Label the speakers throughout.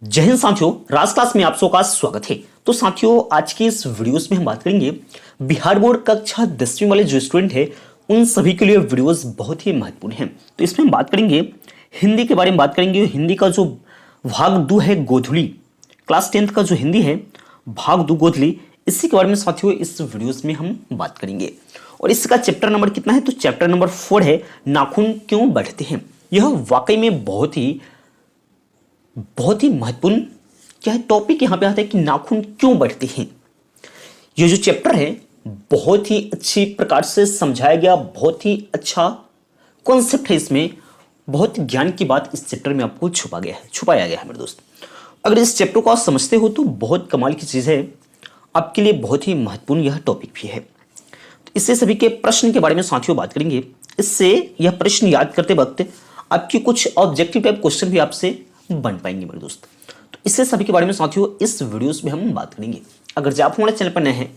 Speaker 1: जय हिंद साथियों, राज क्लास में आप सबका स्वागत है। तो साथियों, आज के इस वीडियोस में हम बात करेंगे बिहार बोर्ड कक्षा 10वीं वाले जो स्टूडेंट है उन सभी के लिए वीडियोस बहुत ही महत्वपूर्ण हैं। तो इसमें हम बात करेंगे हिंदी के बारे में, बात करेंगे हिंदी का जो भाग 2 है गोधली, क्लास 10th का जो हिंदी है भाग 2 गोधली, इसी के बारे में साथियों इस वीडियोस में हम बात करेंगे। और इसका चैप्टर नंबर कितना है? तो चैप्टर नंबर 4 है नाखून क्यों बढ़ते हैं। यह वाकई में बहुत ही महत्वपूर्ण क्या है टॉपिक यहाँ पे आता है कि नाखून क्यों बढ़ते हैं। ये जो चैप्टर है बहुत ही अच्छी प्रकार से समझाया गया, बहुत ही अच्छा कॉन्सेप्ट है, इसमें बहुत ज्ञान की बात इस चैप्टर में आपको छुपाया गया है मेरे दोस्त। अगर इस चैप्टर को आप समझते हो तो बहुत कमाल की चीज़ है, आपके लिए बहुत ही महत्वपूर्ण यह टॉपिक भी है। तो इससे सभी के प्रश्न के बारे में साथियों बात करेंगे। इससे यह प्रश्न याद करते वक्त आपकी कुछ ऑब्जेक्टिव टाइप क्वेश्चन भी आपसे बन पाएंगे मेरे दोस्त। तो इससे सभी के बारे में साथियों इस वीडियोस में हम बात करेंगे। अगर आप हमारे चैनल पर नए हैं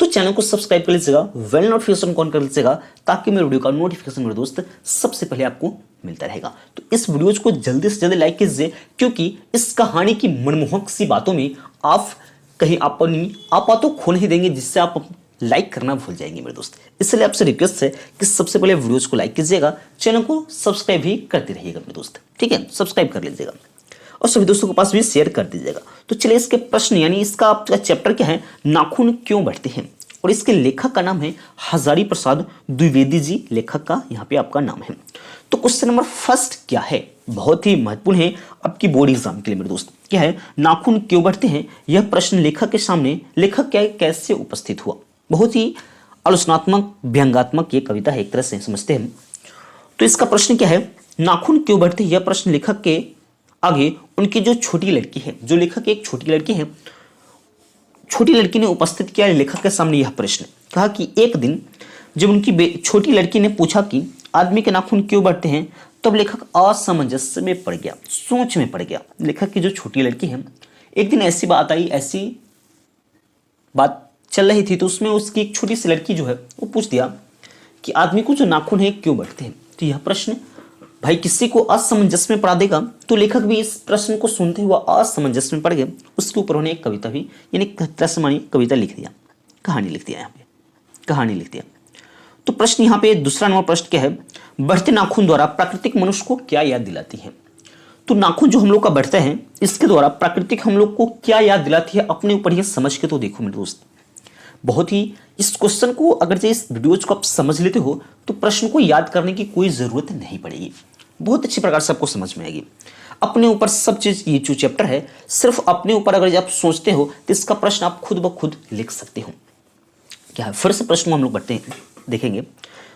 Speaker 1: तो चैनल को सब्सक्राइब कर लीजिएगा, बेल नोटिफिकेशन ऑन कर लीजिएगा, ताकि मेरे वीडियो का नोटिफिकेशन मेरे दोस्त सबसे पहले आपको मिलता रहेगा। तो इस वीडियोज को जल्दी से जल्दी लाइक कीजिए, क्योंकि इस कहानी की मनमोहक सी बातों में आप कहीं अपनी आपा तो खो नहीं देंगे, जिससे आप लाइक करना भूल जाएंगे मेरे दोस्त। इसलिए आपसे रिक्वेस्ट है कि सबसे पहले वीडियोस को लाइक कीजिएगा, चैनल को सब्सक्राइब भी करते रहिएगा मेरे दोस्त, ठीक है? सब्सक्राइब कर लीजिएगा और सभी दोस्तों के पास भी शेयर कर दीजिएगा। तो चलिए इसके प्रश्न, यानी इसका आपका चैप्टर क्या है, नाखून क्यों बढ़ते हैं, और इसके लेखक का नाम है हजारी प्रसाद द्विवेदी जी, लेखक का यहाँ पे आपका नाम है। तो क्वेश्चन नंबर फर्स्ट क्या है, बहुत ही महत्वपूर्ण है आपकी बोर्ड एग्जाम के लिए मेरे दोस्त। क्या है, नाखून क्यों बढ़ते हैं? यह प्रश्न लेखक के सामने, लेखक क्या है, कैसे उपस्थित हुआ। बहुत ही आलोचनात्मक व्यंग्यात्मक ये कविता है, एक तरह से समझते हैं। तो इसका प्रश्न क्या है, नाखून क्यों बढ़ते हैं, यह प्रश्न लेखक के आगे उनकी जो छोटी लड़की है, जो लेखक एक छोटी लड़की है, छोटी लड़की ने उपस्थित किया लेखक के सामने यह प्रश्न। कहा कि एक दिन जब उनकी छोटी लड़की ने पूछा कि आदमी के नाखून क्यों बढ़ते हैं, तब लेखक असमंजस में पड़ गया, सोच में पड़ गया। लेखक की जो छोटी लड़की है, एक दिन ऐसी बात आई, ऐसी बात चल रही थी, तो उसमें उसकी एक छोटी सी लड़की जो है वो पूछ दिया कि आदमी को जो नाखून है क्यों बढ़ते हैं। तो यह प्रश्न भाई किसी को असमंजस में पड़ा देगा, तो लेखक भी इस प्रश्न को सुनते हुए असमंजस में पड़ गए। उसके ऊपर उन्होंने एक कविता भी, यानी कविता लिख दिया, कहानी लिख दिया, यहाँ पे कहानी लिख दिया। तो प्रश्न यहाँ पे दूसरा नंबर प्रश्न क्या है, बढ़ते नाखून द्वारा प्राकृतिक मनुष्य को क्या याद दिलाती है। तो नाखून जो हम लोग का बढ़ता है, इसके द्वारा प्राकृतिक हम लोग को क्या याद दिलाती है, अपने ऊपर ही समझ के तो देखो मेरे दोस्त। बहुत ही इस क्वेश्चन को अगर इस वीडियोज को आप समझ लेते हो तो प्रश्न को याद करने की कोई ज़रूरत नहीं पड़ेगी, बहुत अच्छी प्रकार से आपको समझ में आएगी। अपने ऊपर सब चीज़, ये जो चैप्टर है सिर्फ अपने ऊपर अगर आप सोचते हो तो इसका प्रश्न आप खुद ब खुद लिख सकते हो। क्या है, फिर से प्रश्न को हम लोग बढ़ते हैं, देखेंगे।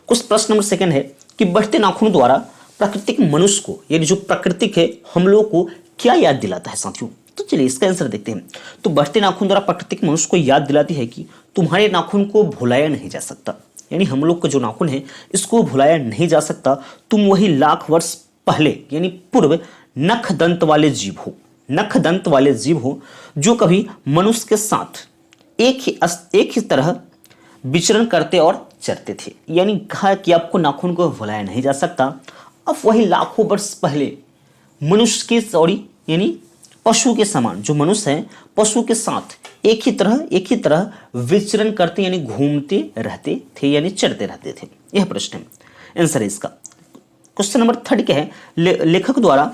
Speaker 1: कुछ प्रश्न नंबर सेकंड है कि बढ़ते नाखून द्वारा प्राकृतिक मनुष्य को, यानी जो प्राकृतिक है हम लोग को क्या याद दिलाता है साथियों। तो चलिए इसका आंसर देखते हैं। तो बढ़ते नाखून द्वारा प्राकृतिक मनुष्य को याद दिलाती है कि तुम्हारे नाखून को भुलाया नहीं जा सकता, यानी हम लोग का जो नाखून है इसको भुलाया नहीं जा सकता। तुम वही लाख वर्ष पहले यानी पूर्व नख दंत वाले जीव हो, जो कभी मनुष्य के साथ एक ही तरह विचरण करते और चरते थे। यानी कहा कि आपको नाखून को भुलाया नहीं जा सकता। अब वही लाखों वर्ष पहले मनुष्य के यानी पशु के समान, जो मनुष्य है पशु के साथ एक ही तरह विचरण करते यानी घूमते रहते थे, यानी चढ़ते रहते थे। यह प्रश्न है, आंसर है इसका। क्वेश्चन नंबर थर्ड क्या है, लेखक द्वारा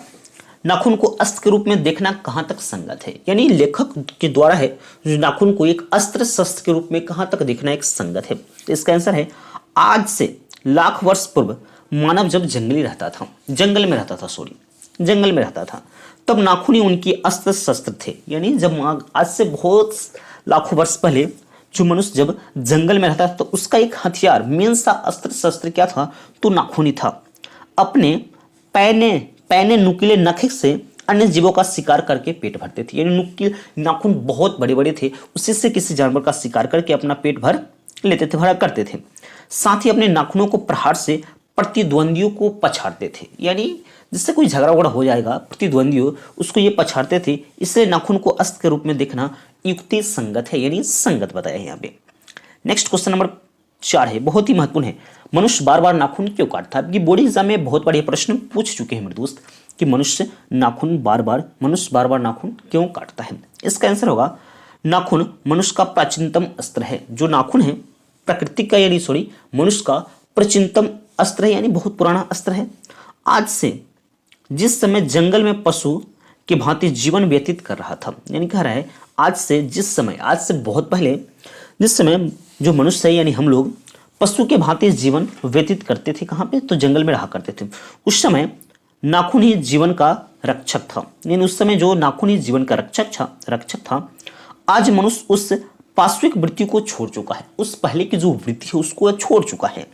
Speaker 1: नाखून को अस्त्र के रूप में देखना कहाँ तक संगत है। यानी लेखक के द्वारा है जो नाखून को एक अस्त्र शस्त्र के रूप में कहाँ तक देखना एक संगत है। तो इसका आंसर है, आज से लाख वर्ष पूर्व मानव जब जंगल में रहता था तब नाखून ही उनकी अस्त्र शस्त्र थे। यानी जब आज से बहुत लाखों वर्ष पहले जो मनुष्य जब जंगल में रहता था तो उसका एक हथियार, मेन सा अस्त्र शस्त्र क्या था, तो नाखून ही था। अपने पैने नुकीले नख से अन्य जीवों का शिकार करके पेट भरते थे। यानी नुकीले नाखून बहुत बड़े बड़े थे, उसी से किसी जानवर का शिकार करके अपना पेट भरा करते थे। साथ ही अपने नाखूनों को प्रहार से प्रतिद्वंदियों को पछाड़ते थे। यानी जिससे कोई झगड़ा वगड़ा हो जाएगा, प्रतिद्वंदी हो, उसको ये पछाड़ते थे। इसलिए नाखून को अस्त्र के रूप में देखना युक्ति संगत है, यानी संगत बताया है यहाँ पे। नेक्स्ट क्वेश्चन नंबर 4 है, बहुत ही महत्वपूर्ण है, मनुष्य बार बार नाखून क्यों काटता है। आपकी बोर्ड एग्जाम में बहुत बार ये प्रश्न पूछ चुके हैं मेरे दोस्त कि मनुष्य बार बार नाखून क्यों काटता है? इसका आंसर होगा नाखून मनुष्य का प्राचीनतम अस्त्र है। जो नाखून है प्रकृति का मनुष्य का प्राचीनतम अस्त्र है, यानी बहुत पुराना अस्त्र है। आज से जिस समय जंगल में पशु की भांति जीवन व्यतीत कर रहा था, यानी कह रहा है आज से बहुत पहले जिस समय जो मनुष्य है यानी हम लोग पशु के भांति जीवन व्यतीत करते थे, कहाँ पे? तो जंगल में रहा करते थे। उस समय नाखून ही जीवन का रक्षक था, यानी उस समय जो नाखून ही जीवन का रक्षक था। आज मनुष्य उस पाश्विक वृत्ति को छोड़ चुका है, उस पहले की जो वृत्ति है उसको छोड़ चुका है।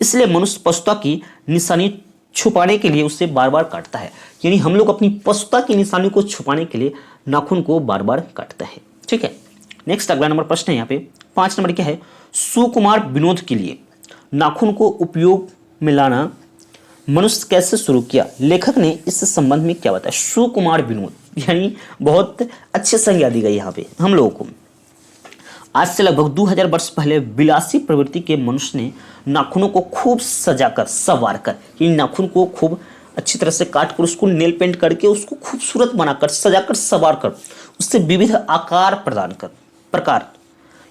Speaker 1: इसलिए मनुष्य पशुता की निशानी छुपाने के लिए उसे बार बार काटता है, यानी हम लोग अपनी पशुता की निशानी को छुपाने के लिए नाखून को बार बार काटता है। ठीक है, नेक्स्ट अगला नंबर प्रश्न है यहाँ पे 5 नंबर क्या है? सुकुमार विनोद के लिए नाखून को उपयोग में लाना मनुष्य कैसे शुरू किया? लेखक ने इस संबंध में क्या बताया? सुकुमार विनोद, यानी बहुत अच्छे संज्ञा दी गई यहाँ पे हम लोगों को। आज से लगभग 2000 वर्ष पहले विलासी प्रवृत्ति के मनुष्य ने नाखूनों को खूब सजाकर संवारकर, यानी नाखून को खूब अच्छी तरह से काट कर उसको नेल पेंट करके उसको खूबसूरत बनाकर सजाकर संवारकर उससे विविध आकार प्रकार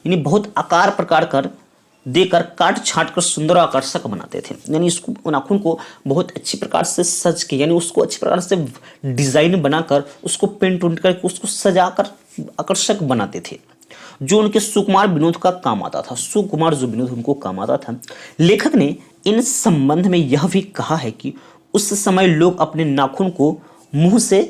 Speaker 1: यानी बहुत आकार प्रकार कर देकर काट छाट कर सुंदर और आकर्षक बनाते थे। यानी इसको नाखून को बहुत अच्छी प्रकार से सज के, यानी उसको अच्छी प्रकार से डिजाइन बनाकर उसको पेंट उंट करके उसको सजाकर आकर्षक बनाते थे, जो उनके सुकुमार विनोद का काम आता था। सुकुमार जो विनोद उनको काम आता था। लेखक ने इन संबंध में यह भी कहा है कि उस समय लोग अपने नाखून को मुंह से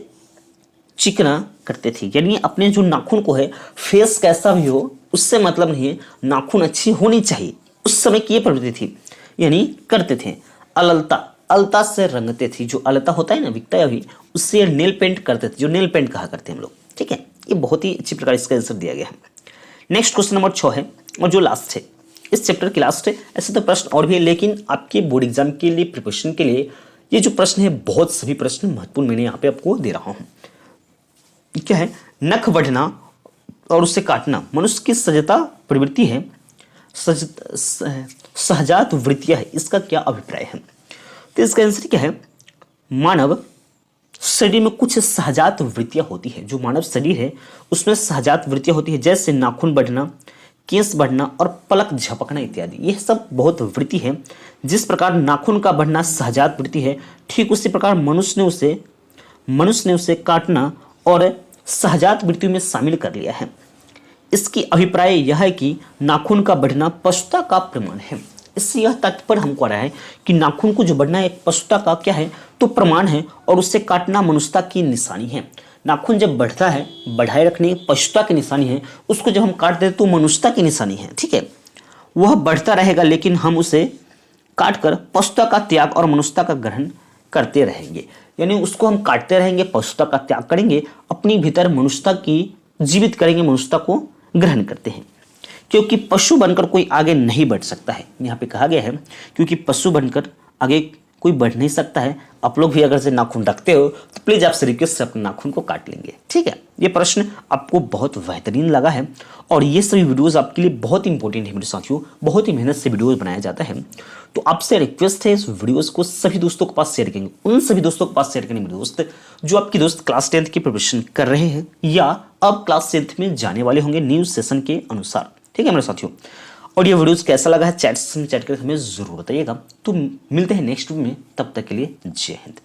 Speaker 1: चिकना करते थे, यानी अपने जो नाखून को है फेस कैसा भी हो उससे मतलब नहीं है, नाखून अच्छी होनी चाहिए। उस समय की ये प्रवृत्ति थी, यानी करते थे। अलता से रंगते थे, जो अलता होता है ना बिकता है अभी, उससे नेल पेंट करते थे, जो नेल पेंट कहा करते हैं हम लोग। ठीक है, ये बहुत ही अच्छी प्रकार इसका आंसर दिया गया है। नेक्स्ट क्वेश्चन नंबर 6 है और जो लास्ट है इस चैप्टर की लास्ट है। ऐसे तो प्रश्न और भी है, लेकिन आपके बोर्ड एग्जाम के लिए प्रिपरेशन के लिए ये जो प्रश्न है बहुत सभी प्रश्न महत्वपूर्ण मैंने यहाँ पे आपको दे रहा हूँ। क्या है? नख बढ़ना और उसे काटना मनुष्य की सजता प्रवृत्ति है, सहजात वृत्तियां है, इसका क्या अभिप्राय है? तो इसका आंसर क्या है? मानव शरीर में कुछ सहजात वृत्तियां होती है। जो मानव शरीर है उसमें सहजात वृत्तियां होती है, जैसे नाखून बढ़ना, केस बढ़ना और पलक झपकना इत्यादि। यह सब बहुत वृत्ति है। जिस प्रकार नाखून का बढ़ना सहजात वृत्ति है, ठीक उसी प्रकार मनुष्य ने उसे काटना और सहजात वृत्ति में शामिल कर लिया है। इसकी अभिप्राय यह है कि नाखून का बढ़ना पशुता का प्रमाण है। इससे यह तात्पर्य हमको आ रहा है कि नाखून को जो बढ़ना एक पशुता का क्या है तो प्रमाण है, और उससे काटना मनुष्यता की निशानी है। नाखून जब बढ़ता है, बढ़ाए रखने पशुता की निशानी है, उसको जब हम काट देते तो मनुष्यता की निशानी है। ठीक है, वह बढ़ता रहेगा, लेकिन हम उसे काटकर पशुता का त्याग और मनुष्यता का ग्रहण करते रहेंगे। यानी उसको हम काटते रहेंगे, पशुता का त्याग करेंगे, अपनी भीतर मनुष्यता की जीवित करेंगे, मनुष्यता को ग्रहण करते हैं। क्योंकि पशु बनकर कोई आगे नहीं बढ़ सकता है। यहाँ पे कहा गया है क्योंकि पशु बनकर आगे कोई बढ़ नहीं सकता है। आप लोग भी अगर से नाखून रखते हो तो प्लीज आपसे रिक्वेस्ट है अपने नाखून को काट लेंगे। ठीक है, ये प्रश्न आपको बहुत बेहतरीन लगा है और ये सभी वीडियोस आपके लिए बहुत इंपॉर्टेंट है मेरे साथियों। बहुत ही मेहनत से वीडियोस बनाया जाता है, तो आपसे रिक्वेस्ट है इस वीडियोस को सभी दोस्तों के पास शेयर करेंगे। उन सभी दोस्तों के पास शेयर करेंगे मेरे दोस्त जो आपकी दोस्त क्लास 10th की प्रिपरेशन कर रहे हैं या अब क्लास 10th में जाने वाले होंगे न्यू सेशन के अनुसार। ठीक है मेरे साथियों, और ये वीडियोस कैसा लगा है चैट करके हमें जरूर बताइएगा। तो मिलते हैं नेक्स्ट वीडियो में, तब तक के लिए जय हिंद।